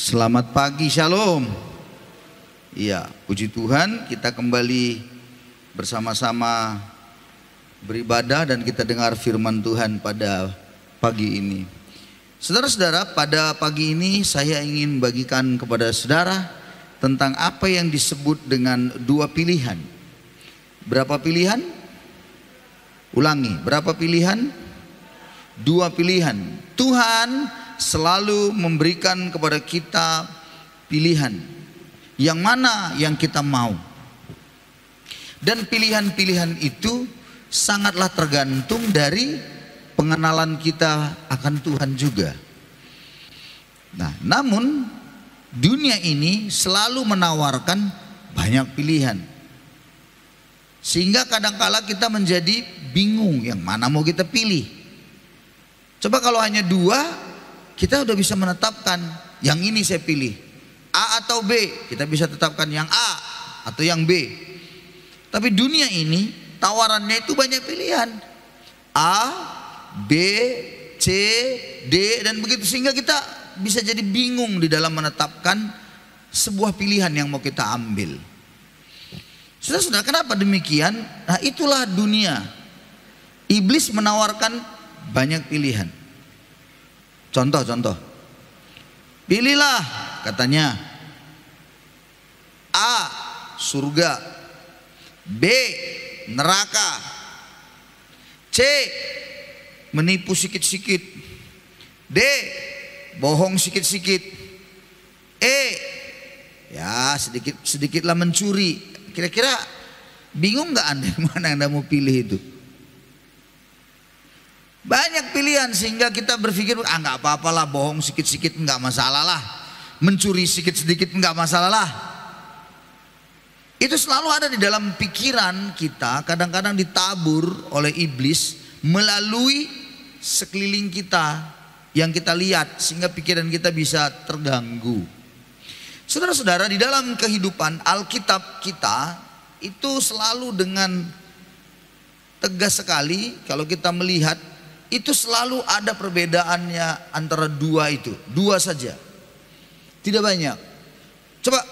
Selamat pagi, shalom. Iya, puji Tuhan, kita kembali bersama-sama beribadah dan kita dengar firman Tuhan pada pagi ini. Saudara-saudara, pada pagi ini saya ingin bagikan kepada saudara tentang apa yang disebut dengan dua pilihan. Berapa pilihan? Ulangi, berapa pilihan? Dua pilihan. Tuhan selalu memberikan kepada kita pilihan. Yang mana yang kita mau. Dan pilihan-pilihan itu sangatlah tergantung dari pengenalan kita akan Tuhan juga. Nah, namun dunia ini selalu menawarkan banyak pilihan. Sehingga kadangkala kita menjadi bingung yang mana mau kita pilih. Coba kalau hanya dua, kita udah bisa menetapkan yang ini saya pilih, A atau B. Kita bisa tetapkan yang A atau yang B. Tapi dunia ini tawarannya itu banyak pilihan, A, B, C, D, dan begitu, sehingga kita bisa jadi bingung di dalam menetapkan sebuah pilihan yang mau kita ambil. Sudah, kenapa demikian? Nah, itulah dunia. Iblis menawarkan banyak pilihan. Contoh, pilihlah katanya, A, surga, B, neraka, C, menipu sikit-sikit, D, bohong sikit-sikit, E, ya sedikitlah mencuri. Kira-kira bingung nggak Anda mana yang Anda mau pilih itu? Banyak pilihan sehingga kita berpikir nggak apa-apalah, bohong sikit-sikit nggak masalah lah, mencuri sikit-sedikit nggak masalah lah. Itu selalu ada di dalam pikiran kita, kadang-kadang ditabur oleh iblis melalui sekeliling kita yang kita lihat, sehingga pikiran kita bisa terganggu. Saudara-saudara, di dalam kehidupan Alkitab kita itu selalu dengan tegas sekali kalau kita melihat, itu selalu ada perbedaannya antara dua itu. Dua saja, tidak banyak. Coba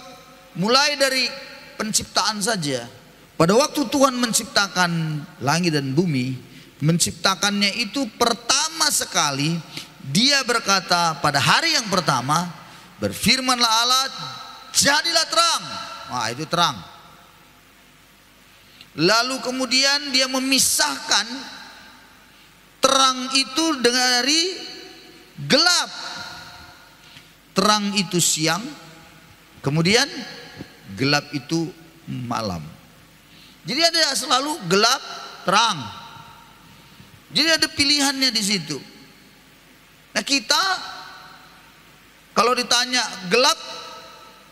mulai dari penciptaan saja. Pada waktu Tuhan menciptakan langit dan bumi, menciptakannya itu pertama sekali Dia berkata pada hari yang pertama, berfirmanlah Allah, jadilah terang. Wah, itu terang. Lalu kemudian Dia memisahkan terang itu dari gelap. Terang itu siang, kemudian gelap itu malam. Jadi ada selalu gelap, terang. Jadi ada pilihannya di situ. Nah, kita kalau ditanya gelap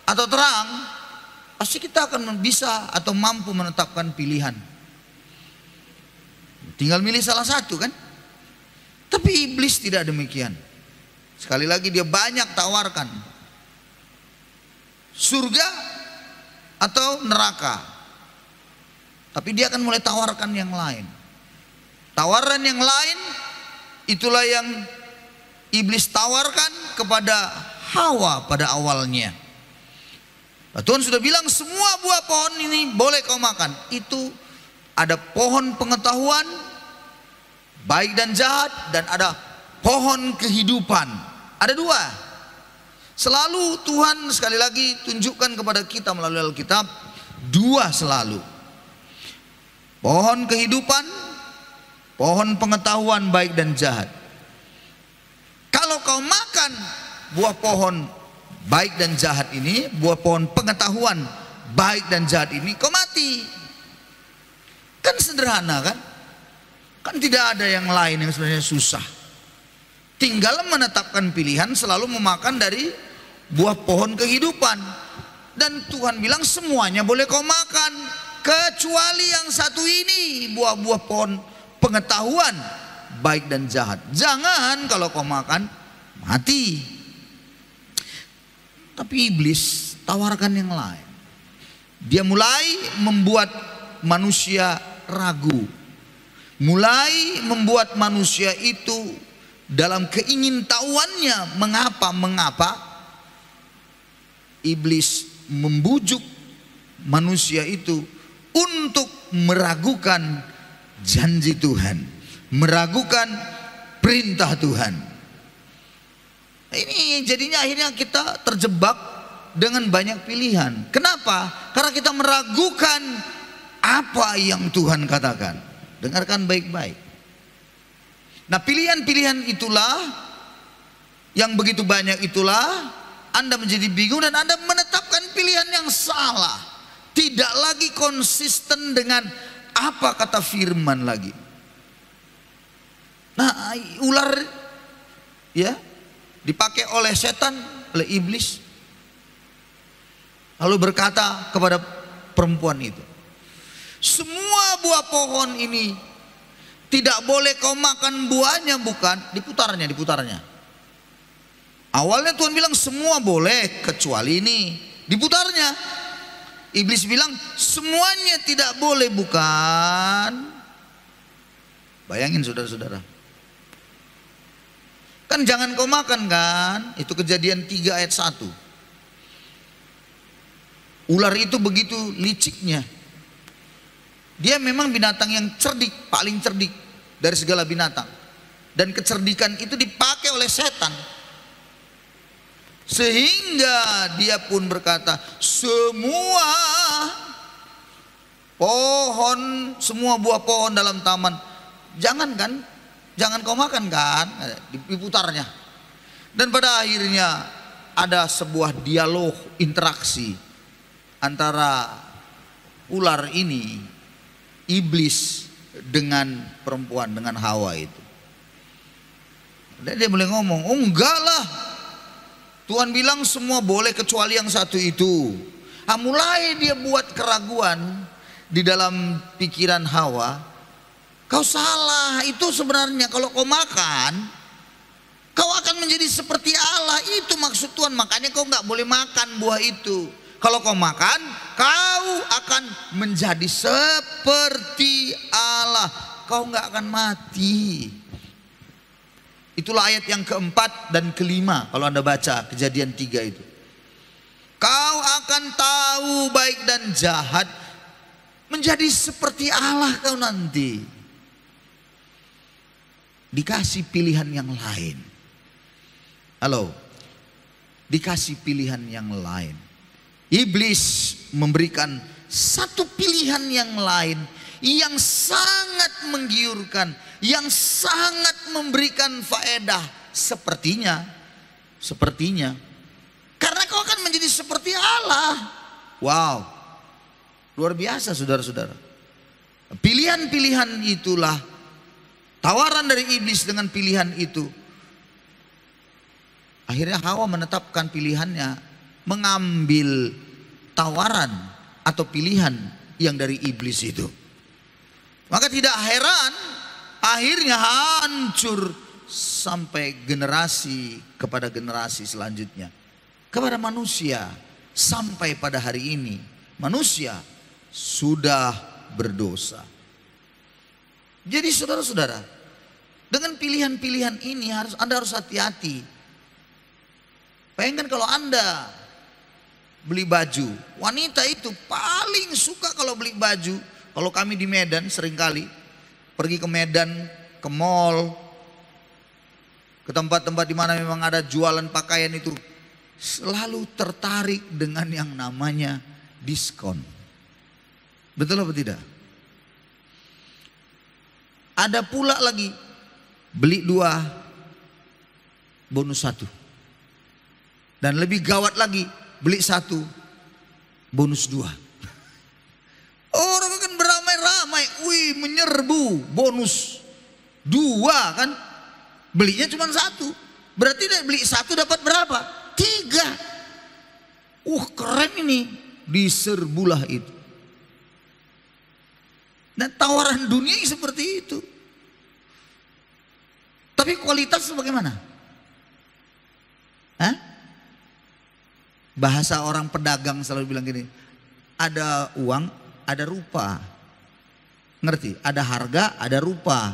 atau terang, pasti kita akan bisa atau mampu menetapkan pilihan. Tinggal milih salah satu kan? Tapi iblis tidak demikian. Sekali lagi dia banyak tawarkan, surga atau neraka. Tapi dia akan mulai tawarkan yang lain. Tawaran yang lain itulah yang iblis tawarkan kepada Hawa pada awalnya. Nah, Tuhan sudah bilang semua buah pohon ini boleh kau makan. Itu ada pohon pengetahuan baik dan jahat, dan ada pohon kehidupan. Ada dua. Selalu Tuhan sekali lagi tunjukkan kepada kita melalui Alkitab, dua selalu. Pohon kehidupan, pohon pengetahuan baik dan jahat. Kalau kau makan buah pohon baik dan jahat ini, buah pohon pengetahuan baik dan jahat ini, kau mati. Kan sederhana kan? Kan tidak ada yang lain yang sebenarnya susah. Tinggal menetapkan pilihan, selalu memakan dari buah pohon kehidupan. Dan Tuhan bilang semuanya boleh kau makan, kecuali yang satu ini, buah-buah pohon pengetahuan baik dan jahat. Jangan, kalau kau makan mati. Tapi iblis tawarkan yang lain. Dia mulai membuat manusia ragu, mulai membuat manusia itu dalam keingintahuannya mengapa iblis membujuk manusia itu untuk meragukan janji Tuhan, meragukan perintah Tuhan. Ini jadinya akhirnya kita terjebak dengan banyak pilihan. Kenapa? Karena kita meragukan apa yang Tuhan katakan. Dengarkan baik-baik. Nah, pilihan-pilihan itulah, yang begitu banyak itulah, Anda menjadi bingung dan Anda menetapkan pilihan yang salah. Tidak lagi konsisten dengan apa kata firman lagi. Nah, ular ya dipakai oleh setan, oleh iblis, lalu berkata kepada perempuan itu, semua buah pohon ini tidak boleh kau makan buahnya, bukan? Diputarnya. Awalnya Tuhan bilang semua boleh kecuali ini. Diputarnya. Iblis bilang semuanya tidak boleh, bukan? Bayangin saudara-saudara. Kan jangan kau makan kan? Itu Kejadian 3 ayat 1. Ular itu begitu liciknya. Dia memang binatang yang cerdik, paling cerdik dari segala binatang. Dan kecerdikan itu dipakai oleh setan. Sehingga dia pun berkata, semua pohon, semua buah pohon dalam taman, jangan kau makan kan? Diputarnya. Dan pada akhirnya ada sebuah dialog, interaksi antara ular ini, iblis, dengan perempuan, dengan Hawa itu. Dan dia boleh ngomong, oh enggak lah, Tuhan bilang semua boleh kecuali yang satu itu. Mulai dia buat keraguan di dalam pikiran Hawa. Kau salah, itu sebenarnya kalau kau makan, kau akan menjadi seperti Allah. Itu maksud Tuhan, makanya kau nggak boleh makan buah itu. Kalau kau makan, kau akan menjadi seperti Allah. Kau nggak akan mati. Itulah ayat yang keempat dan kelima kalau Anda baca Kejadian 3 itu. Kau akan tahu baik dan jahat, menjadi seperti Allah kau nanti. Dikasih pilihan yang lain. Halo, dikasih pilihan yang lain. Iblis memberikan satu pilihan yang lain yang sangat menggiurkan, yang sangat memberikan faedah. Sepertinya karena kau akan menjadi seperti Allah. Wow, luar biasa saudara-saudara. Pilihan-pilihan itulah, tawaran dari iblis dengan pilihan itu, akhirnya Hawa menetapkan pilihannya, mengambil tawaran atau pilihan yang dari iblis itu. Maka tidak heran akhirnya hancur sampai generasi kepada generasi selanjutnya, kepada manusia. Sampai pada hari ini manusia sudah berdosa. Jadi saudara-saudara, dengan pilihan-pilihan ini Anda harus hati-hati. Bayangkan kalau Anda beli baju, wanita itu paling suka kalau beli baju. Kalau kami di Medan seringkali pergi ke Medan, ke mall, ke tempat-tempat di mana memang ada jualan pakaian itu, selalu tertarik dengan yang namanya diskon. Betul apa tidak? Ada pula lagi beli 2 bonus 1. Dan lebih gawat lagi, beli 1 bonus 2. Orang akan beramai-ramai, wih, menyerbu bonus 2 kan. Belinya cuma 1. Berarti beli 1 dapat berapa? 3. Keren ini. Diserbulah itu. Nah, tawaran dunia seperti itu. Tapi kualitasnya bagaimana? Bahasa orang pedagang selalu bilang gini, ada uang, ada rupa. Ngerti? Ada harga, ada rupa.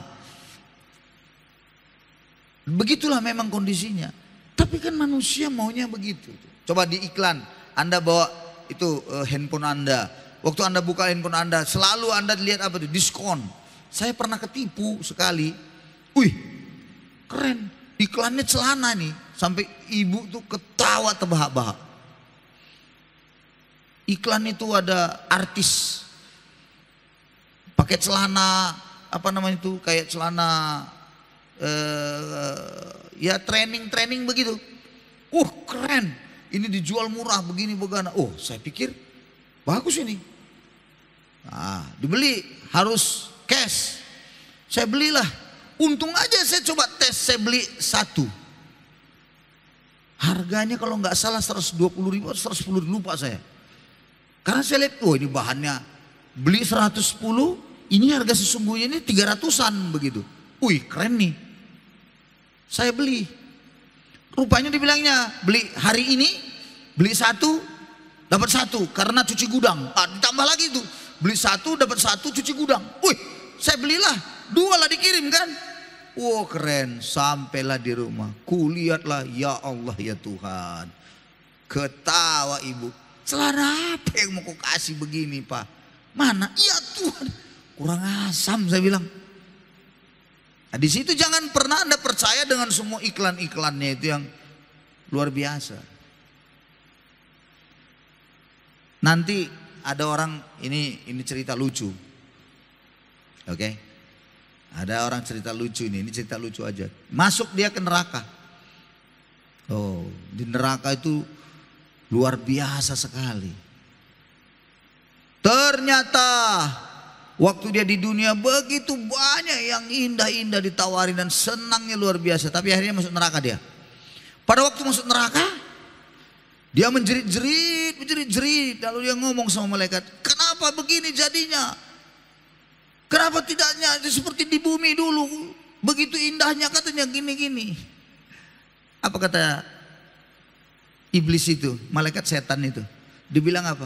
Begitulah memang kondisinya. Tapi kan manusia maunya begitu. Coba di iklan, Anda bawa itu handphone Anda. Waktu Anda buka handphone Anda, selalu Anda lihat apa itu? Diskon. Saya pernah ketipu sekali. Wih, keren. Iklannya celana nih. Sampai ibu tuh ketawa terbahak-bahak. Iklan itu ada artis pakai celana apa namanya itu, kayak celana ya training begitu. Keren. Ini dijual murah begini begana. Saya pikir bagus ini. Nah, dibeli harus cash. Saya belilah. Untung aja saya coba tes, saya beli satu. Harganya kalau nggak salah 120.000 atau 110.000, lupa saya. Karena saya lihat, ini bahannya beli 110, ini harga sesungguhnya ini 300-an begitu. Keren nih. Saya beli. Rupanya dibilangnya beli hari ini, beli satu dapat satu karena cuci gudang. Ditambah lagi itu, beli satu dapat satu cuci gudang. Saya belilah, 2 lah dikirim kan. Keren. Sampailah di rumah, kulihatlah, ya Allah ya Tuhan. Ketawa ibu. Celana apa yang mau kau kasih begini Pak? Mana? Ya Tuhan, kurang asam saya bilang. Nah, di situ jangan pernah Anda percaya dengan semua iklan-iklannya itu yang luar biasa. Nanti ada orang, ini cerita lucu. Oke. Ada orang cerita lucu ini cerita lucu aja. Masuk dia ke neraka. Di neraka itu luar biasa sekali. Ternyata waktu dia di dunia begitu banyak yang indah-indah ditawarin dan senangnya luar biasa. Tapi akhirnya masuk neraka dia. Pada waktu masuk neraka, dia menjerit-jerit. Lalu dia ngomong sama malaikat, kenapa begini jadinya? Kenapa tidaknya seperti di bumi dulu? Begitu indahnya katanya gini-gini. Apa kata iblis itu, malaikat setan itu? Dibilang apa?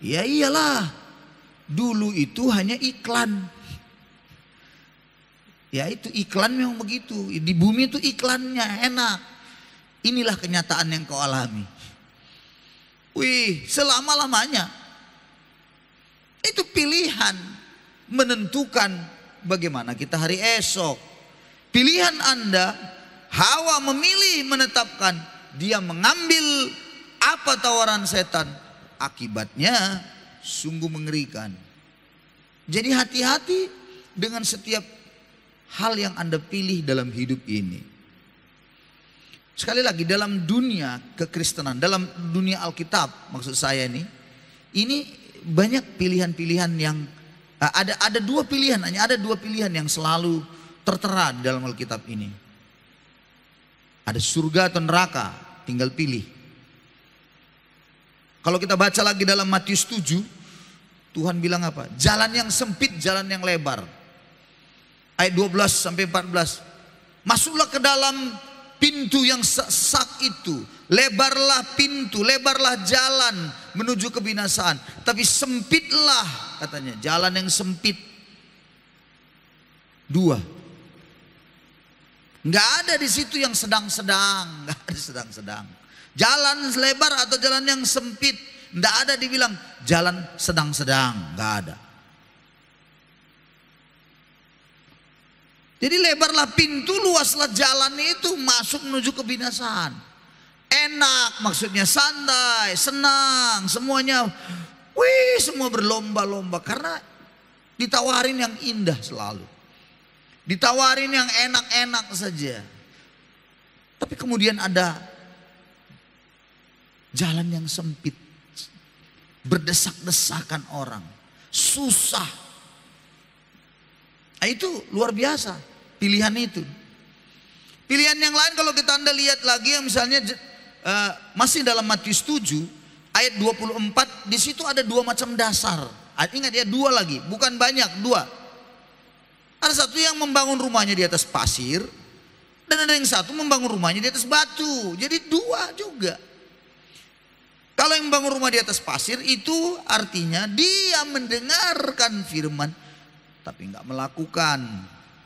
Ya iyalah, dulu itu hanya iklan. Ya itu iklan memang begitu. Di bumi itu iklannya enak. Inilah kenyataan yang kau alami. Selama-lamanya. Itu pilihan menentukan bagaimana kita hari esok. Pilihan Anda, Hawa memilih menetapkan, dia mengambil apa tawaran setan. Akibatnya sungguh mengerikan. Jadi hati-hati dengan setiap hal yang Anda pilih dalam hidup ini. Sekali lagi, dalam dunia kekristenan, dalam dunia Alkitab maksud saya ini banyak pilihan-pilihan yang ada 2 pilihan, hanya ada 2 pilihan yang selalu tertera di dalam Alkitab ini. Ada surga atau neraka, tinggal pilih. Kalau kita baca lagi dalam Matius 7, Tuhan bilang apa? Jalan yang sempit, jalan yang lebar. Ayat 12 sampai 14. Masuklah ke dalam pintu yang sak itu. Lebarlah pintu, lebarlah jalan menuju kebinasaan. Tapi sempitlah katanya, jalan yang sempit. 2. Nggak ada di situ yang sedang-sedang, nggak ada sedang-sedang. Jalan lebar atau jalan yang sempit, nggak ada dibilang jalan sedang-sedang, nggak ada. Jadi lebarlah pintu, luaslah jalan itu masuk menuju kebinasaan. Enak, maksudnya santai, senang, semuanya. Semua berlomba-lomba karena ditawarin yang indah selalu. Ditawarin yang enak-enak saja. Tapi kemudian ada jalan yang sempit. Berdesak-desakan orang. Susah. Nah, itu luar biasa pilihan itu. Pilihan yang lain kalau Anda lihat lagi yang misalnya masih dalam Matius 7 ayat 24, di situ ada 2 macam dasar. Ingat ya, 2 lagi, bukan banyak, 2. Ada satu yang membangun rumahnya di atas pasir dan ada yang satu membangun rumahnya di atas batu. Jadi 2 juga. Kalau yang membangun rumah di atas pasir itu artinya dia mendengarkan firman tapi nggak melakukan.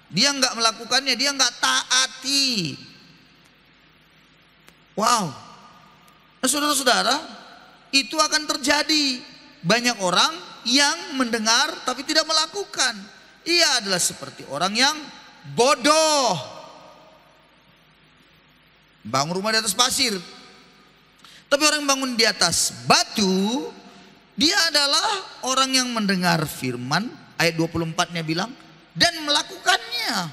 Dia nggak melakukannya, dia nggak taati. Wow. Nah, saudara-saudara, itu akan terjadi. Banyak orang yang mendengar tapi tidak melakukan. Ia adalah seperti orang yang bodoh. Bangun rumah di atas pasir. Tapi orang yang bangun di atas batu, dia adalah orang yang mendengar firman. Ayat 24-nya bilang, dan melakukannya.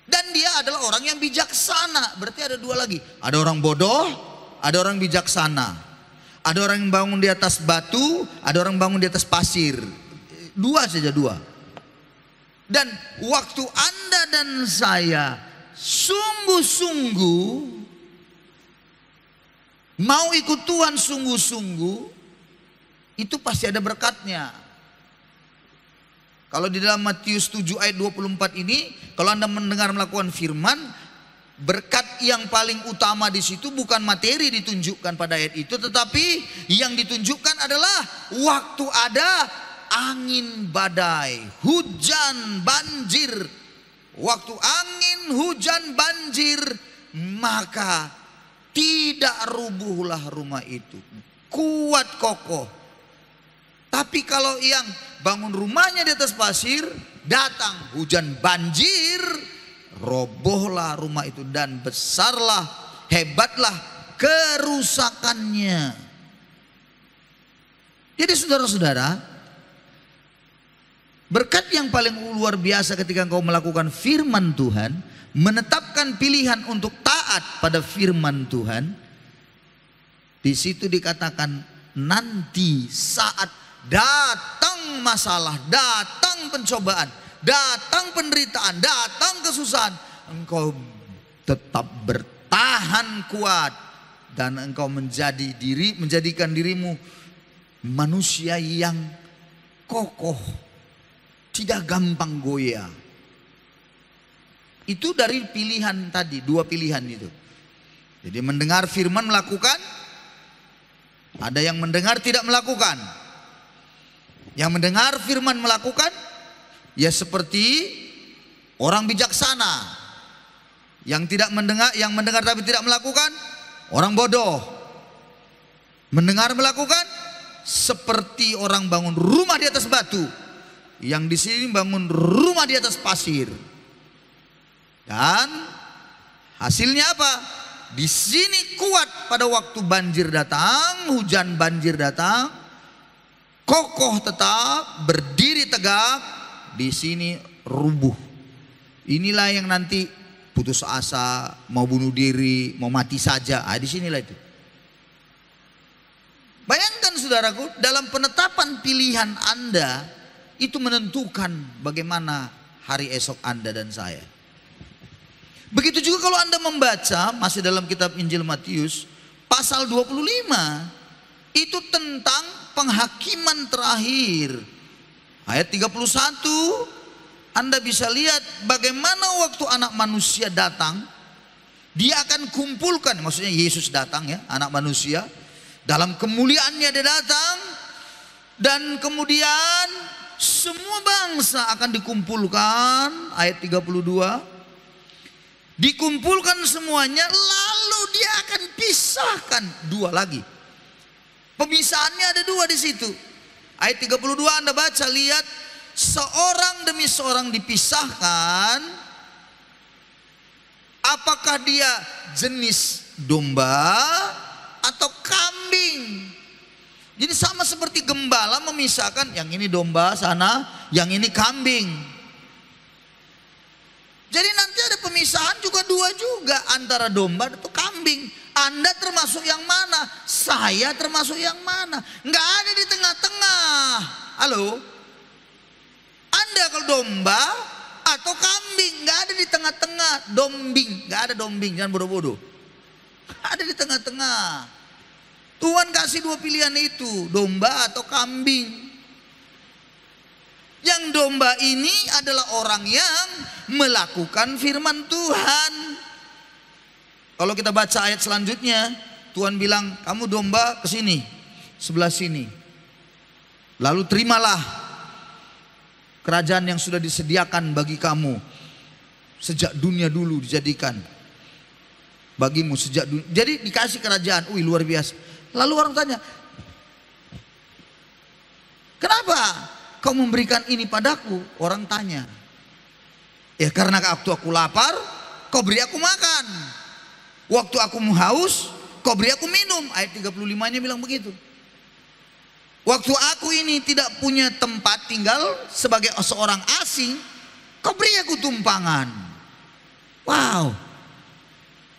Dan dia adalah orang yang bijaksana. Berarti ada dua lagi. Ada orang bodoh, ada orang bijaksana. Ada orang yang bangun di atas batu, ada orang bangun di atas pasir. Dua saja, dua. Dan waktu Anda dan saya sungguh-sungguh mau ikut Tuhan sungguh-sungguh, itu pasti ada berkatnya. Kalau di dalam Matius 7 ayat 24 ini, kalau Anda mendengar melakukan firman, berkat yang paling utama di situ bukan materi ditunjukkan pada ayat itu, tetapi yang ditunjukkan adalah waktu ada angin badai, hujan, banjir. Waktu angin, hujan, banjir, maka tidak rubuhlah rumah itu, kuat kokoh. Tapi kalau yang bangun rumahnya di atas pasir, datang hujan banjir, robohlah rumah itu dan besarlah, hebatlah kerusakannya. Jadi saudara-saudara, berkat yang paling luar biasa ketika engkau melakukan firman Tuhan, menetapkan pilihan untuk taat pada firman Tuhan, di situ dikatakan nanti saat datang masalah, datang pencobaan, datang penderitaan, datang kesusahan, engkau tetap bertahan kuat dan engkau menjadikan dirimu manusia yang kokoh, tidak gampang goyah. Itu dari pilihan tadi, dua pilihan itu. Jadi mendengar firman melakukan, ada yang mendengar tidak melakukan. Yang mendengar firman melakukan, ya seperti orang bijaksana. Yang tidak mendengar, yang mendengar tapi tidak melakukan, orang bodoh. Mendengar melakukan, seperti orang bangun rumah di atas batu. Yang di sini bangun rumah di atas pasir. Dan hasilnya apa? Di sini kuat pada waktu banjir datang, hujan banjir datang, kokoh tetap, berdiri tegak. Di sini rubuh. Inilah yang nanti putus asa, mau bunuh diri, mau mati saja. Di sinilah itu. Bayangkan saudaraku, dalam penetapan pilihan Anda, itu menentukan bagaimana hari esok Anda dan saya. Begitu juga kalau Anda membaca masih dalam kitab Injil Matius pasal 25, itu tentang penghakiman terakhir. Ayat 31, Anda bisa lihat bagaimana waktu anak manusia datang, dia akan kumpulkan, maksudnya Yesus datang ya, anak manusia dalam kemuliaannya dia datang, dan kemudian semua bangsa akan dikumpulkan. Ayat 32, dikumpulkan semuanya, lalu dia akan pisahkan. Dua lagi, pemisahannya ada dua di situ. Ayat 32 Anda baca, lihat, seorang demi seorang dipisahkan. Apakah dia jenis domba atau kambing? Jadi sama seperti gembala memisahkan, yang ini domba sana, yang ini kambing. Jadi nanti ada pemisahan juga dua juga, antara domba atau kambing. Anda termasuk yang mana? Saya termasuk yang mana? Nggak ada di tengah-tengah. Halo? Anda kalau domba atau kambing, nggak ada di tengah-tengah. Dombing, nggak ada dombing, jangan bodoh-bodoh. Ada di tengah-tengah. Tuhan kasih dua pilihan itu, domba atau kambing. Yang domba ini adalah orang yang melakukan firman Tuhan. Kalau kita baca ayat selanjutnya, Tuhan bilang, kamu domba ke sini, sebelah sini. Lalu terimalah kerajaan yang sudah disediakan bagi kamu sejak dunia dulu dijadikan bagimu sejak dunia. Jadi dikasih kerajaan, luar biasa. Lalu orang tanya, kenapa kau memberikan ini padaku? Orang tanya, ya karena waktu aku lapar, kau beri aku makan. Waktu aku haus, kau beri aku minum. Ayat 35-nya bilang begitu. Waktu aku ini tidak punya tempat tinggal sebagai seorang asing, kau beri aku tumpangan. Wow.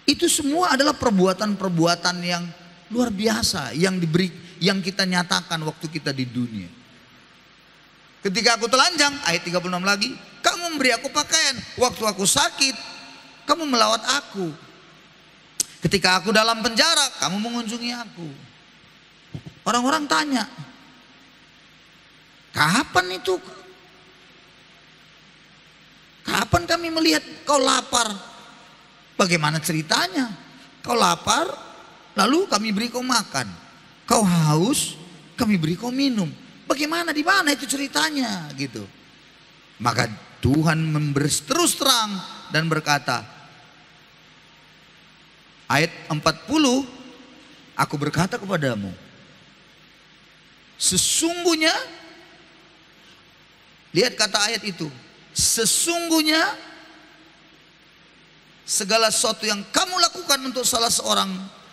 Itu semua adalah perbuatan-perbuatan yang luar biasa yang kita nyatakan waktu kita di dunia. Ketika aku telanjang, ayat 36 lagi, kamu memberi aku pakaian. Waktu aku sakit, kamu melawat aku. Ketika aku dalam penjara, kamu mengunjungi aku. Orang-orang tanya, kapan itu? Kapan kami melihat kau lapar? Bagaimana ceritanya? Kau lapar, lalu kami beri kau makan. Kau haus, kami beri kau minum. Bagaimana, di mana itu ceritanya? Gitu. Maka Tuhan terus terang dan berkata, ayat 40, aku berkata kepadamu, sesungguhnya, lihat kata ayat itu, sesungguhnya segala sesuatu yang kamu lakukan untuk salah seorang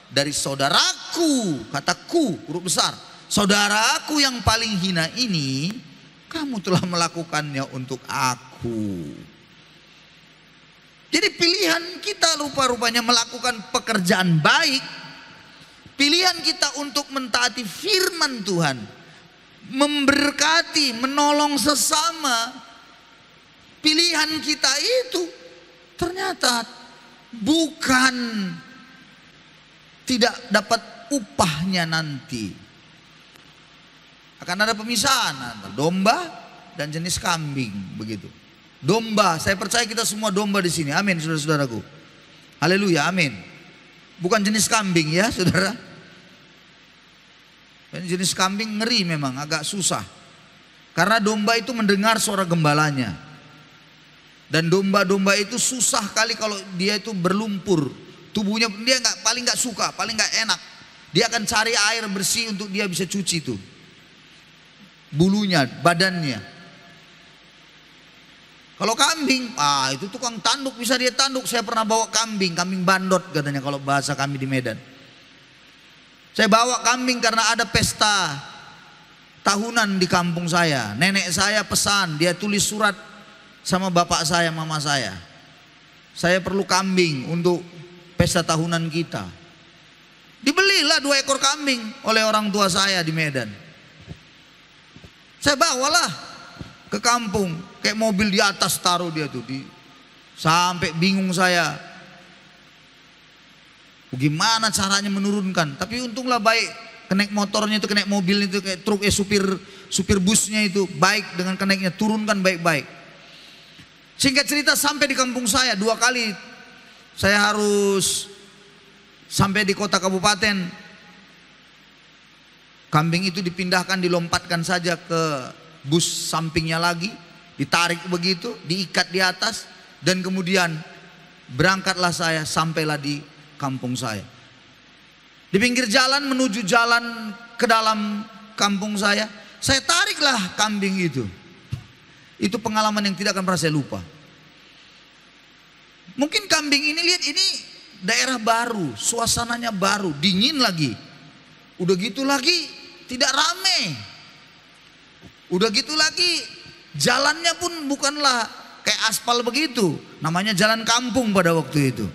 dari saudaraku, kataku huruf besar, saudaraku yang paling hina ini, kamu telah melakukannya untuk aku. Jadi pilihan kita rupa-rupanya melakukan pekerjaan baik, pilihan kita untuk mentaati firman Tuhan, memberkati, menolong sesama, pilihan kita itu ternyata bukan tidak dapat upahnya nanti. Akan ada pemisahan antara domba dan jenis kambing, begitu. Domba, saya percaya kita semua domba di sini. Amin, saudara-saudaraku. Haleluya, amin. Bukan jenis kambing ya, saudara. Jenis kambing ngeri memang, agak susah. Karena domba itu mendengar suara gembalanya. Dan domba-domba itu susah kali kalau dia itu berlumpur. Tubuhnya dia paling nggak suka, paling nggak enak. Dia akan cari air bersih untuk dia bisa cuci itu. Bulunya, badannya. Kalau kambing, itu tukang tanduk, bisa dia tanduk. Saya pernah bawa kambing bandot katanya kalau bahasa kami di Medan. Saya bawa kambing karena ada pesta tahunan di kampung saya. Nenek saya pesan, dia tulis surat sama bapak saya, mama saya. Saya perlu kambing untuk pesta tahunan kita. Dibelilah 2 ekor kambing oleh orang tua saya di Medan. Saya bawalah ke kampung, kayak mobil di atas taruh dia tuh, sampai bingung saya. Gimana caranya menurunkan? Tapi untunglah baik, kenaik motornya itu, kenaik mobil itu, kayak truk supir busnya itu baik dengan kenaiknya, turunkan baik-baik. Singkat cerita sampai di kampung saya 2 kali saya harus sampai di kota kabupaten. Kambing itu dipindahkan, dilompatkan saja ke bus sampingnya lagi, ditarik begitu, diikat di atas, dan kemudian berangkatlah saya, sampailah di kampung saya. Di pinggir jalan menuju jalan ke dalam kampung saya tariklah kambing itu. Itu pengalaman yang tidak akan pernah saya lupa. Mungkin kambing ini, lihat, ini daerah baru, suasananya baru, dingin lagi. Udah gitu lagi tidak rame. Udah gitu lagi jalannya pun bukanlah kayak aspal begitu, namanya jalan kampung pada waktu itu.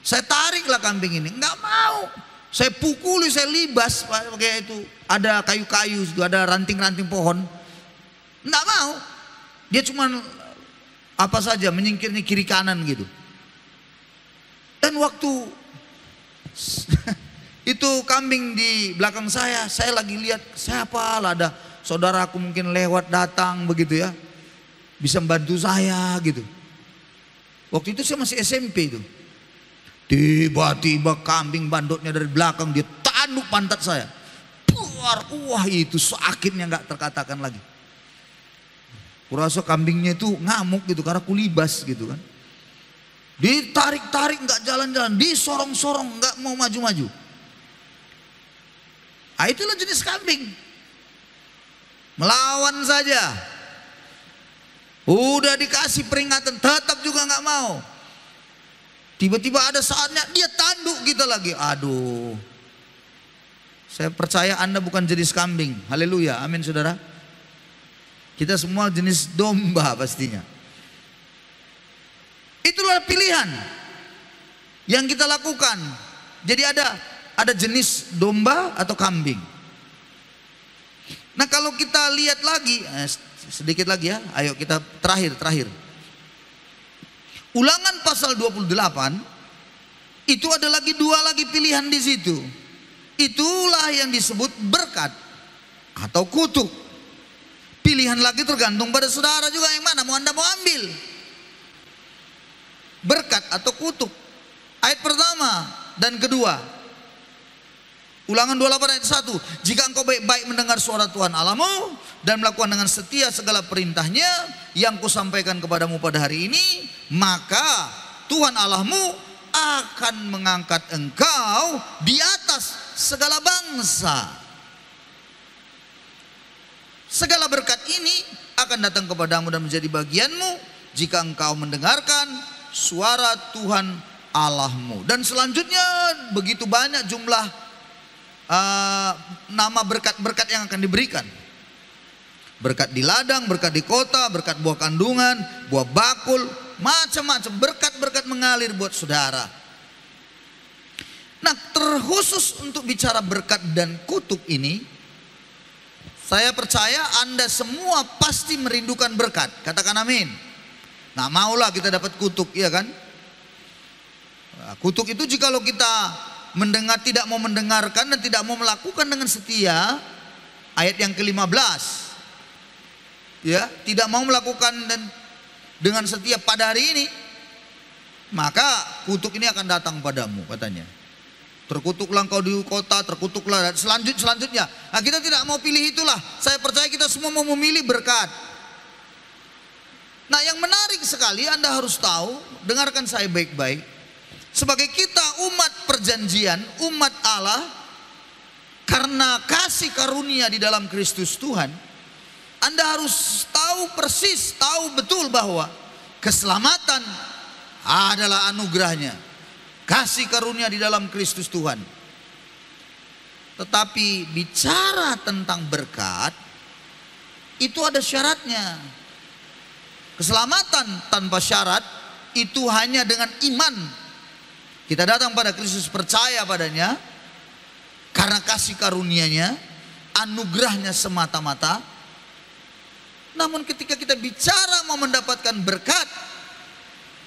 Saya tariklah kambing ini, nggak mau. Saya pukuli, saya libas pakai itu. Ada kayu-kayu, ada ranting-ranting pohon. Nggak mau. Dia cuma apa saja menyingkirnya kiri kanan gitu. Dan waktu itu kambing di belakang saya lagi lihat, siapa lah, ada saudaraku mungkin lewat datang begitu ya, bisa membantu saya gitu. Waktu itu saya masih SMP itu. Tiba-tiba kambing bandotnya dari belakang, dia tanduk pantat saya. Wah, itu sakitnya nggak terkatakan lagi. Kurasa kambingnya itu ngamuk gitu karena kulibas gitu kan. Ditarik-tarik nggak jalan-jalan, disorong-sorong nggak mau maju-maju. Itulah jenis kambing. Melawan saja. Udah dikasih peringatan tetap juga nggak mau. Tiba-tiba ada saatnya dia tanduk kita lagi. Aduh. Saya percaya Anda bukan jenis kambing. Haleluya. Amin saudara. Kita semua jenis domba pastinya. Itulah pilihan yang kita lakukan. Jadi ada jenis domba atau kambing. Nah kalau kita lihat lagi, sedikit lagi ya, ayo kita terakhir. Ulangan pasal 28, itu ada lagi dua lagi pilihan di situ. Itulah yang disebut berkat atau kutuk. Pilihan lagi tergantung pada saudara juga yang mana mau Anda mau ambil. Berkat atau kutuk. Ayat pertama dan kedua. Ulangan 28 ayat 1. Jika engkau baik-baik mendengar suara Tuhan Allahmu dan melakukan dengan setia segala perintahnya yang kusampaikan kepadamu pada hari ini, maka Tuhan Allahmu akan mengangkat engkau di atas segala bangsa. Segala berkat ini akan datang kepadamu dan menjadi bagianmu jika engkau mendengarkan suara Tuhan Allahmu. Dan selanjutnya begitu banyak jumlah nama berkat-berkat yang akan diberikan. Berkat di ladang, berkat di kota, berkat buah kandungan, buah bakul, macam-macam berkat-berkat mengalir buat saudara. Nah, terkhusus untuk bicara berkat dan kutuk ini, saya percaya Anda semua pasti merindukan berkat. Katakan amin. Nah, maulah kita dapat kutuk, iya kan? Nah, kutuk itu jikalau kita mendengar, tidak mau mendengarkan dan tidak mau melakukan dengan setia, ayat yang ke-15, ya, tidak mau melakukan dan dengan setia pada hari ini, maka kutuk ini akan datang padamu, katanya. Terkutuklah engkau di kota, terkutuklah selanjutnya. Nah, kita tidak mau pilih itulah. Saya percaya kita semua mau memilih berkat. Nah, yang menarik sekali Anda harus tahu, dengarkan saya baik-baik. Sebagai kita umat perjanjian, umat Allah, karena kasih karunia di dalam Kristus Tuhan, Anda harus tahu persis, tahu betul bahwa keselamatan adalah anugerahnya. Kasih karunia di dalam Kristus Tuhan. Tetapi bicara tentang berkat, itu ada syaratnya. Keselamatan tanpa syarat itu hanya dengan iman. Kita datang pada Kristus, percaya padanya karena kasih karunia-Nya, anugerahnya semata-mata. Namun ketika kita bicara mau mendapatkan berkat,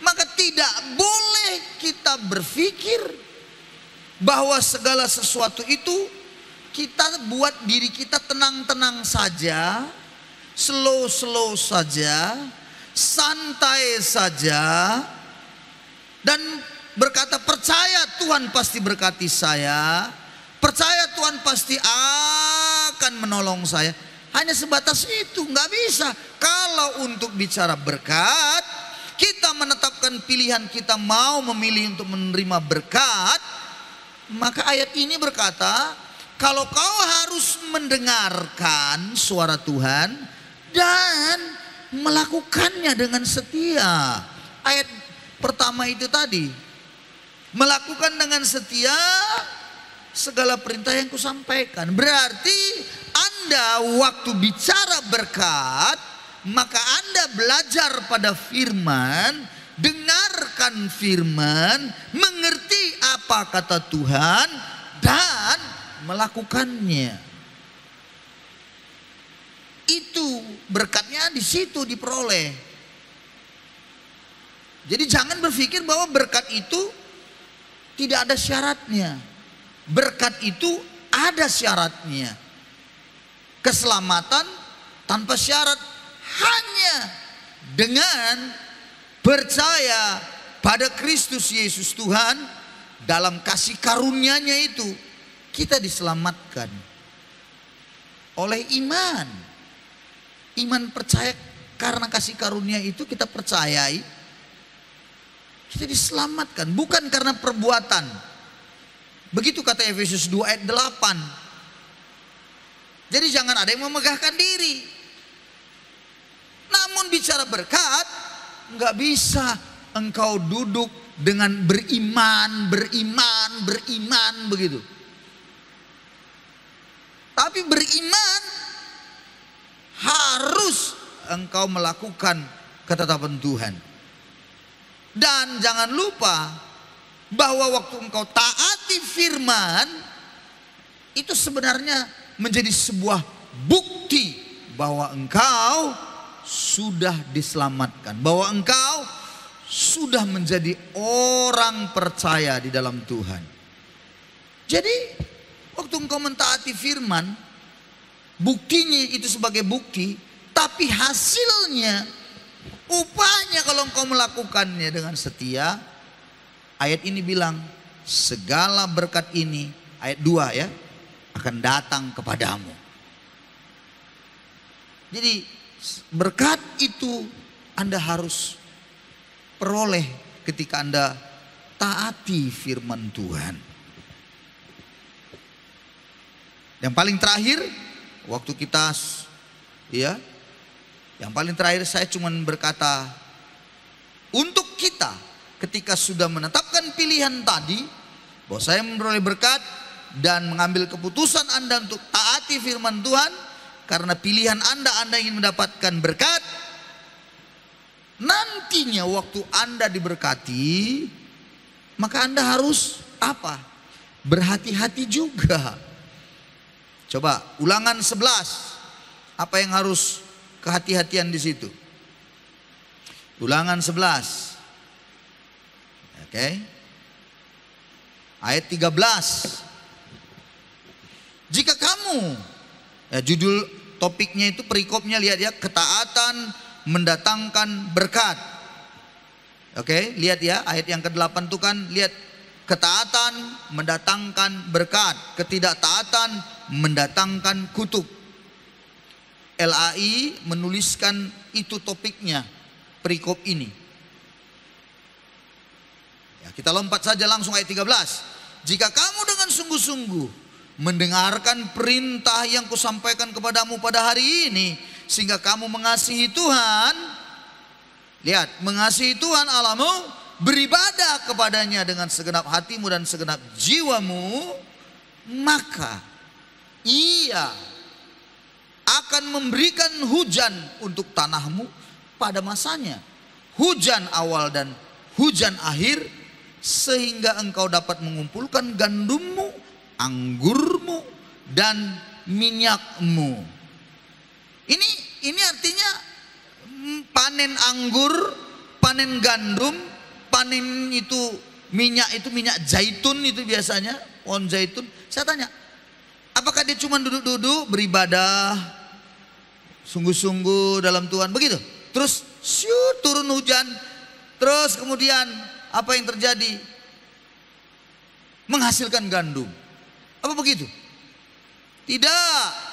maka tidak boleh kita berpikir bahwa segala sesuatu itu kita buat diri kita tenang-tenang saja, slow-slow saja, santai saja, dan berkata percaya Tuhan pasti berkati saya, percaya Tuhan pasti akan menolong saya. Hanya sebatas itu, nggak bisa. Kalau untuk bicara berkat, kita menetapkan pilihan kita mau memilih untuk menerima berkat, maka ayat ini berkata, kalau kau harus mendengarkan suara Tuhan dan melakukannya dengan setia. Ayat pertama itu tadi, melakukan dengan setia segala perintah yang kusampaikan. Berarti Anda waktu bicara berkat, maka Anda belajar pada firman, dengarkan firman, mengerti apa kata Tuhan, dan melakukannya. Itu berkatnya di situ diperoleh. Jadi jangan berpikir bahwa berkat itu tidak ada syaratnya. Berkat itu ada syaratnya. Keselamatan tanpa syarat, hanya dengan percaya pada Kristus Yesus Tuhan. Dalam kasih karunia-Nya itu kita diselamatkan oleh iman. Iman percaya karena kasih karunia itu kita percayai, kita diselamatkan bukan karena perbuatan. Begitu kata Efesus 2 ayat 8. Jadi jangan ada yang memegahkan diri. Namun bicara berkat, nggak bisa engkau duduk dengan beriman begitu. Tapi beriman harus engkau melakukan ketetapan Tuhan. Dan jangan lupa bahwa waktu engkau taati firman, itu sebenarnya menjadi sebuah bukti bahwa engkau sudah diselamatkan, bahwa engkau sudah menjadi orang percaya di dalam Tuhan. Jadi waktu engkau mentaati firman, buktinya itu sebagai bukti, tapi hasilnya, upahnya kalau engkau melakukannya dengan setia. Ayat ini bilang segala berkat ini, ayat 2 ya, akan datang kepadamu. Jadi berkat itu Anda harus peroleh ketika Anda taati firman Tuhan. Yang paling terakhir, waktu kita ya, yang paling terakhir saya cuma berkata, untuk kita ketika sudah menetapkan pilihan tadi, bahwa saya memperoleh berkat dan mengambil keputusan Anda untuk taati firman Tuhan, karena pilihan Anda ingin mendapatkan berkat, nantinya waktu Anda diberkati, maka Anda harus apa? Berhati-hati juga. Coba Ulangan 11, apa yang harus kehati-hatian di situ? Ulangan 11. Oke. Ayat 13. Jika kamu, judul topiknya itu, perikopnya lihat ya, ketaatan mendatangkan berkat. Oke, lihat ya, ayat yang ke-8 itu kan, lihat, ketaatan mendatangkan berkat, ketidaktaatan mendatangkan kutuk. LAI menuliskan itu topiknya, perikop ini. Ya, kita lompat saja langsung ayat 13. Jika kamu dengan sungguh-sungguh mendengarkan perintah yang kusampaikan kepadamu pada hari ini, sehingga kamu mengasihi Tuhan, lihat, mengasihi Tuhan Allahmu, beribadah kepadanya dengan segenap hatimu dan segenap jiwamu, maka Ia akan memberikan hujan untuk tanahmu pada masanya, hujan awal dan hujan akhir, sehingga engkau dapat mengumpulkan gandummu, anggurmu, dan minyakmu. Ini artinya panen anggur, panen gandum, panen itu minyak zaitun itu biasanya, pohon zaitun. Saya tanya, apakah dia cuma duduk-duduk beribadah sungguh-sungguh dalam Tuhan begitu? Terus syut, turun hujan, terus kemudian apa yang terjadi? Menghasilkan gandum. Apa begitu? Tidak.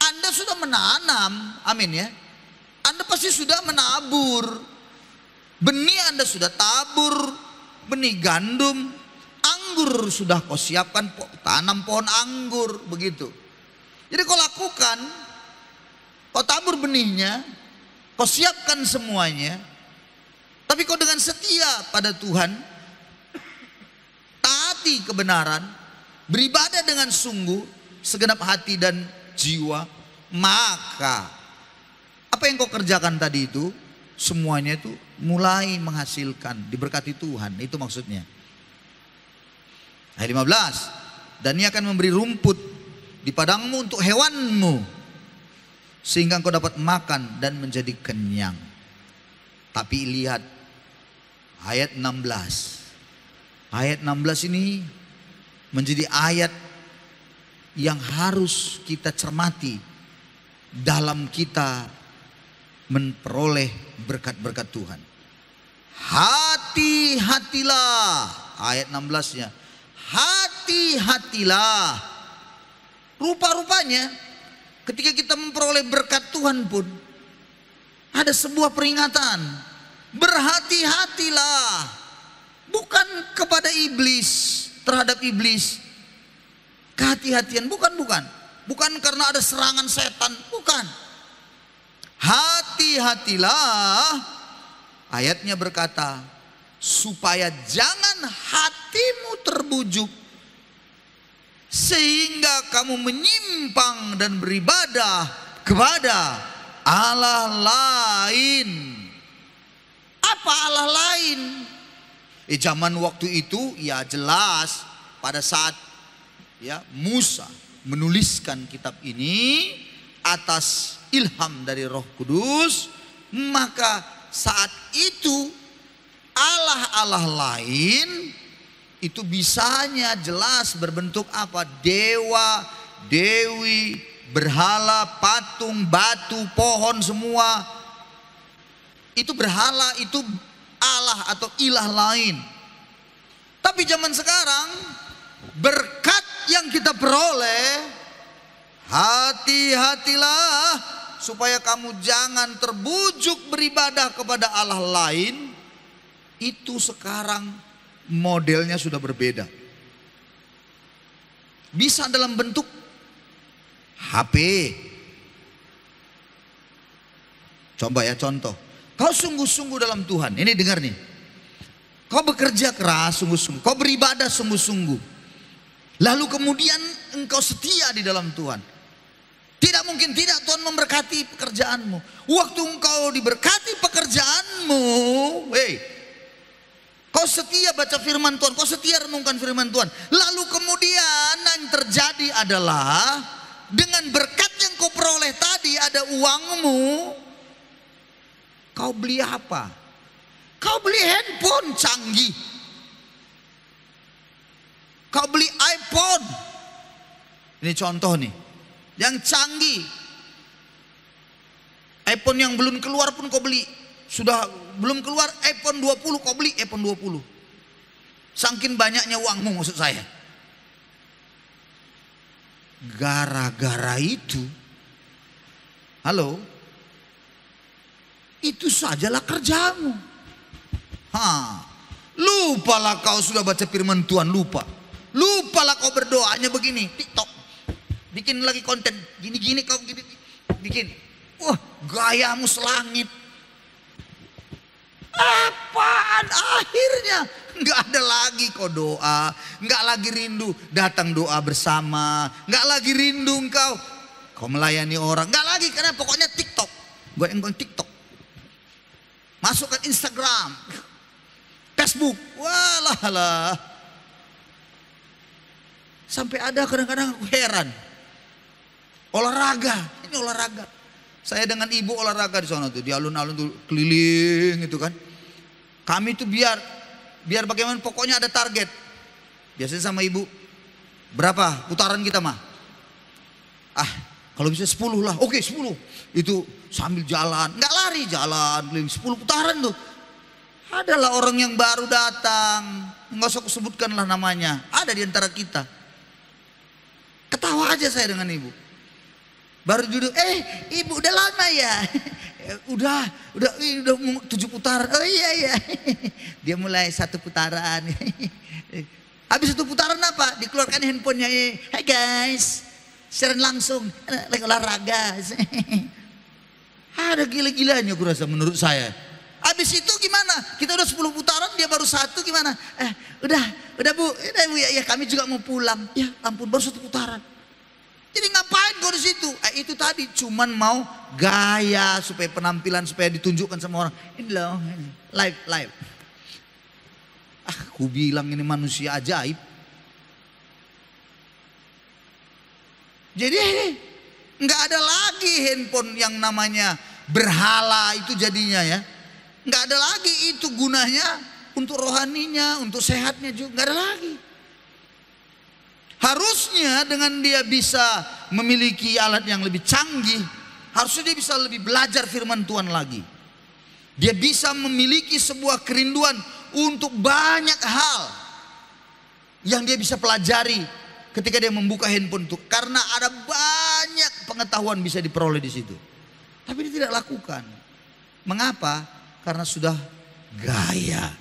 Anda sudah menanam, amin ya. Anda pasti sudah menabur. Benih Anda sudah tabur, benih gandum, anggur sudah kau siapkan, tanam pohon anggur, begitu. Jadi kau lakukan, kau tabur benihnya, kau siapkan semuanya, tapi kau dengan setia pada Tuhan, taati kebenaran, beribadah dengan sungguh, segenap hati dan jiwa, maka apa yang kau kerjakan tadi itu, semuanya itu mulai menghasilkan, diberkati Tuhan. Itu maksudnya. Ayat 15. Dan Ia akan memberi rumput di padangmu untuk hewanmu, sehingga engkau dapat makan dan menjadi kenyang. Tapi lihat ayat 16. Ayat 16 ini menjadi ayat yang harus kita cermati dalam kita memperoleh berkat-berkat Tuhan. Hati-hatilah, ayat 16-nya. Hati-hatilah. Rupa-rupanya ketika kita memperoleh berkat Tuhan pun ada sebuah peringatan. Berhati-hatilah. Bukan kepada iblis, terhadap iblis. Kehati-hatian, bukan. Bukan karena ada serangan setan, bukan. Hati-hatilah, ayatnya berkata, supaya jangan hatimu terbujuk sehingga kamu menyimpang dan beribadah kepada Allah lain. Apa Allah lain? Zaman waktu itu ya jelas pada saat ya Musa menuliskan kitab ini atas ilham dari Roh Kudus, maka saat itu Allah-Allah lain itu bisanya jelas berbentuk apa? Dewa, dewi, berhala, patung, batu, pohon, semua itu berhala, itu Allah atau ilah lain. Tapi zaman sekarang berkat yang kita peroleh, hati-hatilah supaya kamu jangan terbujuk beribadah kepada Allah lain. Itu sekarang modelnya sudah berbeda. Bisa dalam bentuk HP. Coba ya contoh. Kau sungguh-sungguh dalam Tuhan. Ini dengar nih. Kau bekerja keras sungguh-sungguh. Kau beribadah sungguh-sungguh. Lalu kemudian engkau setia di dalam Tuhan. Tidak mungkin tidak Tuhan memberkati pekerjaanmu. Waktu engkau diberkati pekerjaanmu, kau setia baca firman Tuhan, kau setia renungkan firman Tuhan. Lalu kemudian yang terjadi adalah dengan berkat yang kau peroleh tadi, ada uangmu, kau beli apa? Kau beli handphone canggih. Kau beli iPhone. Ini contoh nih, yang canggih. iPhone yang belum keluar pun kau beli. Sudah belum keluar iPhone 20, kau beli iPhone 20. Saking banyaknya uangmu maksud saya. Gara-gara itu, halo, itu sajalah kerjamu. Lupalah kau sudah baca firman Tuhan, lupalah kau berdoanya begini, TikTok, bikin lagi konten, gini-gini kau gini, bikin. Wah, gayamu selangit. Apaan akhirnya? Nggak ada lagi kau doa, nggak lagi rindu datang doa bersama, nggak lagi rindu kau melayani orang, nggak lagi, karena pokoknya TikTok, goyang-goyang TikTok, masukkan Instagram, Facebook, walah. Sampai ada kadang-kadang aku heran, olahraga, ini olahraga. Saya dengan ibu olahraga di sana tuh, di alun-alun tuh keliling itu kan. Kami tuh biar bagaimana, pokoknya ada target. Biasanya sama ibu, berapa putaran kita mah? Kalau bisa 10 lah, oke 10. Itu sambil jalan, nggak lari, jalan keliling 10 putaran tuh. Adalah orang yang baru datang, nggak usah kusebutkan lah namanya, ada di antara kita. Ketawa aja saya dengan ibu. Baru duduk, ibu udah lama ya? udah 7 putaran. Oh iya. Dia mulai 1 putaran. Habis 1 putaran apa? Dikeluarkan handphonenya. Hai guys, siaran langsung, lagi olahraga. Ada gila-gilanya aku rasa menurut saya. Habis itu gimana? Kita udah 10 putaran, dia baru 1, gimana? Udah bu, ya kami juga mau pulang. Ya ampun, baru 1 putaran. Jadi ngapain kau di situ? Itu tadi cuman mau gaya, supaya penampilan, supaya ditunjukkan sama orang. Ini loh, live. Aku bilang ini manusia ajaib. Jadi nggak ada lagi handphone yang namanya berhala itu jadinya ya. Nggak ada lagi itu gunanya untuk rohaninya, untuk sehatnya juga nggak ada lagi. Harusnya dengan dia bisa memiliki alat yang lebih canggih, harusnya dia bisa lebih belajar firman Tuhan lagi. Dia bisa memiliki sebuah kerinduan untuk banyak hal yang dia bisa pelajari ketika dia membuka handphone itu, karena ada banyak pengetahuan bisa diperoleh di situ. Tapi dia tidak lakukan. Mengapa? Karena sudah gaya.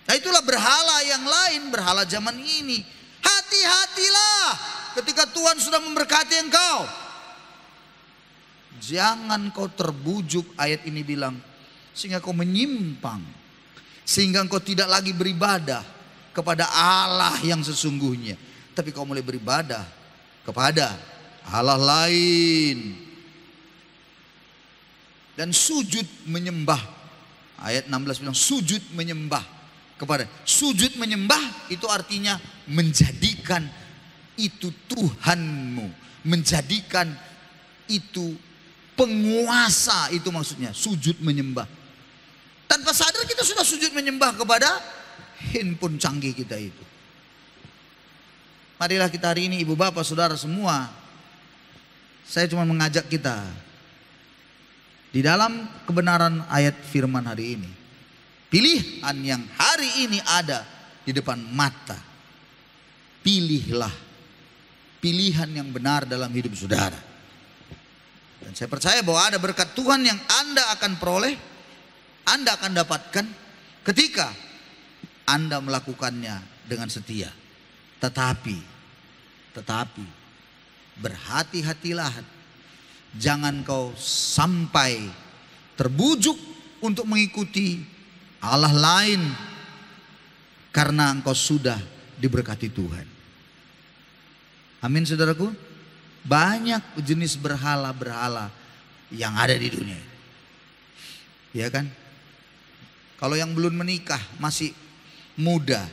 Nah itulah berhala yang lain, berhala zaman ini. Hati-hatilah ketika Tuhan sudah memberkati engkau. Jangan kau terbujuk, ayat ini bilang, sehingga kau menyimpang, sehingga engkau tidak lagi beribadah kepada Allah yang sesungguhnya, tapi kau mulai beribadah kepada Allah lain dan sujud menyembah. Ayat 16 bilang sujud menyembah kepada. Sujud menyembah itu artinya menjadikan itu Tuhanmu, menjadikan itu penguasa, itu maksudnya sujud menyembah. Tanpa sadar kita sudah sujud menyembah kepada handphone canggih kita itu. Marilah kita hari ini, ibu bapak saudara semua, saya cuma mengajak kita di dalam kebenaran ayat firman hari ini. Pilihan yang hari ini ada di depan mata, pilihlah pilihan yang benar dalam hidup saudara. Dan saya percaya bahwa ada berkat Tuhan yang Anda akan peroleh, Anda akan dapatkan ketika Anda melakukannya dengan setia. Tetapi berhati-hatilah, jangan kau sampai terbujuk untuk mengikuti Allah lain karena engkau sudah diberkati Tuhan. Amin saudaraku. Banyak jenis berhala-berhala yang ada di dunia, ya kan? Kalau yang belum menikah masih muda,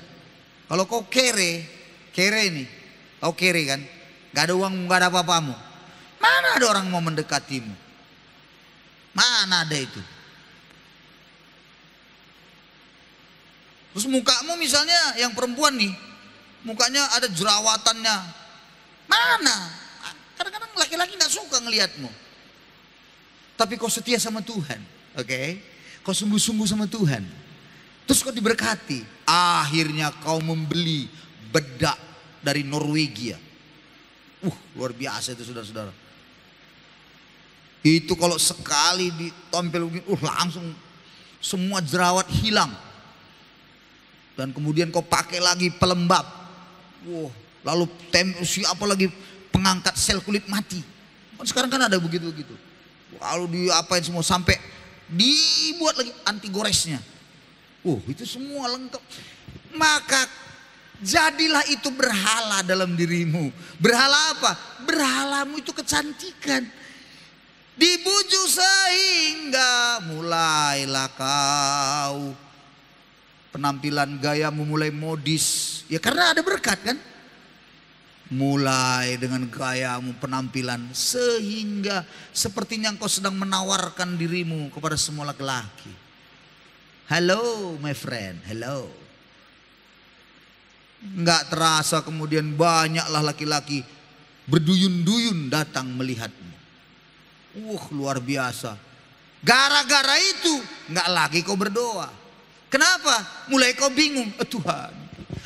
kalau kau kere ini, kau kere kan, gak ada uang, gak ada apa-apamu, mana ada orang mau mendekatimu? Mana ada itu? Terus mukamu misalnya yang perempuan nih, mukanya ada jerawatannya, mana? Kadang-kadang laki-laki gak suka ngelihatmu. Tapi kau setia sama Tuhan, oke? Kau sungguh-sungguh sama Tuhan. Terus kau diberkati. Akhirnya kau membeli bedak dari Norwegia. Luar biasa itu saudara-saudara. Itu kalau sekali ditampil langsung semua jerawat hilang. Dan kemudian kau pakai lagi pelembab. Lalu siapa lagi pengangkat sel kulit mati. Sekarang kan ada begitu-begitu. Lalu diapain semua sampai dibuat lagi anti goresnya. Itu semua lengkap. Maka jadilah itu berhala dalam dirimu. Berhala apa? Berhalamu itu kecantikan. Dibujuk sehingga mulailah kau penampilan gayamu mulai modis. Ya karena ada berkat kan. Mulai dengan gayamu, penampilan, sehingga sepertinya engkau sedang menawarkan dirimu kepada semua laki-laki. Hello my friend, hello. Enggak terasa kemudian banyaklah laki-laki berduyun-duyun datang melihatmu. Luar biasa. Gara-gara itu enggak lagi kau berdoa. Kenapa? Mulai kau bingung, Tuhan,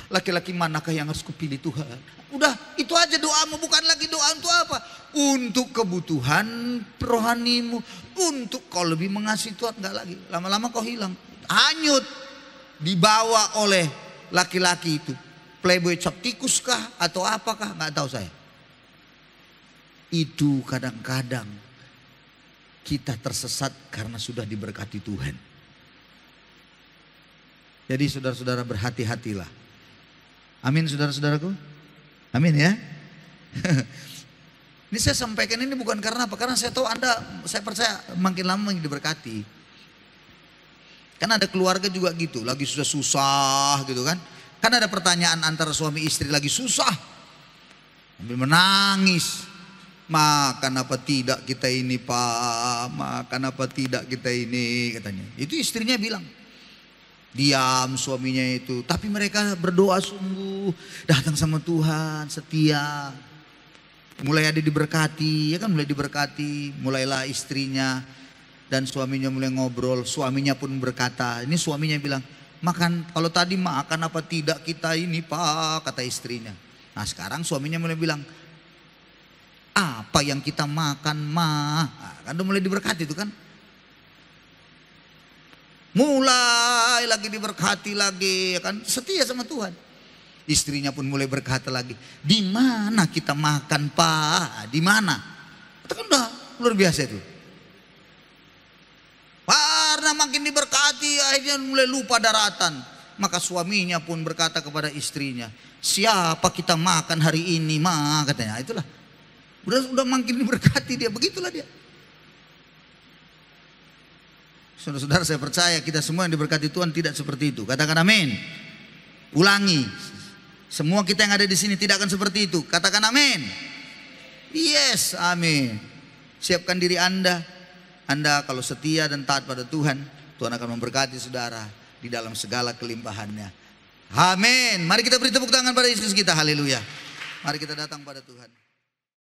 laki-laki manakah yang harus kupilih Tuhan? Udah itu aja doamu, bukan lagi doa untuk apa? Untuk kebutuhan rohanimu, untuk kau lebih mengasihi Tuhan. Enggak lagi, lama-lama kau hilang, hanyut, dibawa oleh laki-laki itu. Playboy cap tikus kah atau apakah, nggak tahu saya. Itu kadang-kadang kita tersesat karena sudah diberkati Tuhan. Jadi saudara-saudara berhati-hatilah. Amin saudara-saudaraku. Amin ya. Ini saya sampaikan ini bukan karena apa? Karena saya tahu saya percaya makin lama makin diberkati. Kan ada keluarga juga gitu, lagi susah gitu kan. Kan ada pertanyaan antara suami istri lagi susah, sambil menangis. Makan apa tidak kita ini Pak? Makan apa tidak kita ini, katanya. Itu istrinya bilang. Diam suaminya itu, tapi mereka berdoa sungguh, datang sama Tuhan, setia. Mulai ada diberkati, ya kan, mulai diberkati. Mulailah istrinya dan suaminya mulai ngobrol. Suaminya pun berkata, ini suaminya bilang, makan kalau tadi makan apa tidak kita ini Pak, kata istrinya. Nah sekarang suaminya mulai bilang, apa yang kita makan mah, kan udah mulai diberkati itu kan. Mulai lagi diberkati lagi, ya kan, setia sama Tuhan. Istrinya pun mulai berkata lagi, di mana kita makan Pak? Di mana? Katakan udah luar biasa itu. Karena makin diberkati akhirnya mulai lupa daratan. Maka suaminya pun berkata kepada istrinya, siapa kita makan hari ini Ma? Katanya. Itulah. Udah makin diberkati dia. Begitulah dia. Saudara-saudara, saya percaya kita semua yang diberkati Tuhan tidak seperti itu. Katakan amin. Ulangi. Semua kita yang ada di sini tidak akan seperti itu. Katakan amin. Yes, amin. Siapkan diri Anda. Anda kalau setia dan taat pada Tuhan, Tuhan akan memberkati saudara di dalam segala kelimpahannya. Amin. Mari kita beri tepuk tangan pada Yesus kita. Haleluya. Mari kita datang pada Tuhan.